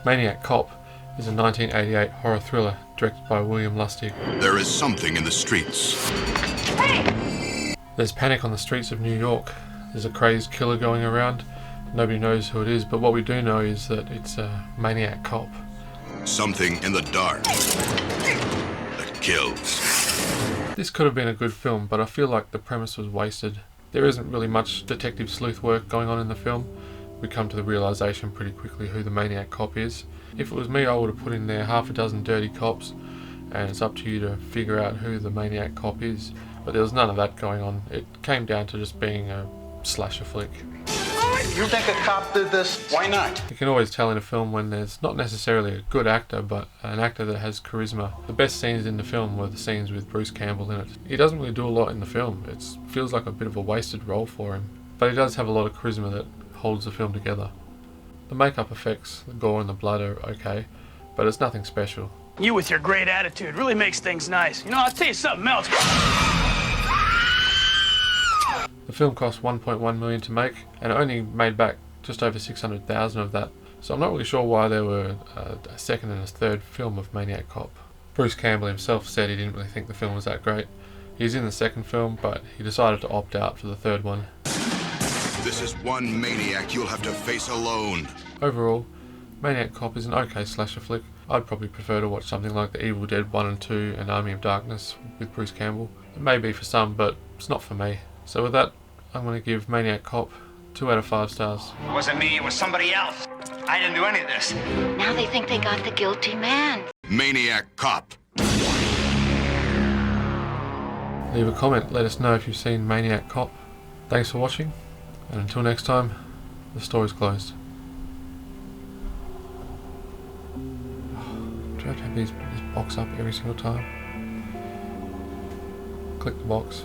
Maniac Cop is a 1988 horror thriller directed by William Lustig. There is something in the streets. There's panic on the streets of New York. There's a crazed killer going around. Nobody knows who it is, but what we do know is that it's a Maniac Cop. Something in the dark that kills. This could have been a good film, but I feel like the premise was wasted. There isn't really much detective sleuth work going on in the film. We come to the realisation pretty quickly who the Maniac Cop is. If it was me, I would have put in there half a dozen dirty cops, and it's up to you to figure out who the Maniac Cop is. But there was none of that going on. It came down to just being a slasher flick. You think a cop did this? Why not? You can always tell in a film when there's not necessarily a good actor, but an actor that has charisma. The best scenes in the film were the scenes with Bruce Campbell in it. He doesn't really do a lot in the film. It feels like a bit of a wasted role for him. But he does have a lot of charisma that holds the film together. The makeup effects, the gore and the blood are okay, but it's nothing special. You with your great attitude really makes things nice. You know, I'll tell you something else. The film cost $1.1 million to make, and it only made back just over $600,000 of that, so I'm not really sure why there were a second and a third film of Maniac Cop. Bruce Campbell himself said he didn't really think the film was that great. He's in the second film, but he decided to opt out for the third one. This is one maniac you'll have to face alone. Overall, Maniac Cop is an okay slasher flick. I'd probably prefer to watch something like The Evil Dead 1 and 2 and Army of Darkness with Bruce Campbell. It may be for some, but it's not for me. So with that, I'm going to give Maniac Cop 2 out of 5 stars. It wasn't me, it was somebody else. I didn't do any of this. Now they think they got the guilty man. Maniac Cop. Leave a comment, let us know if you've seen Maniac Cop. Thanks for watching, and until next time, the story's closed. Do I have to have this box up every single time? Click the box.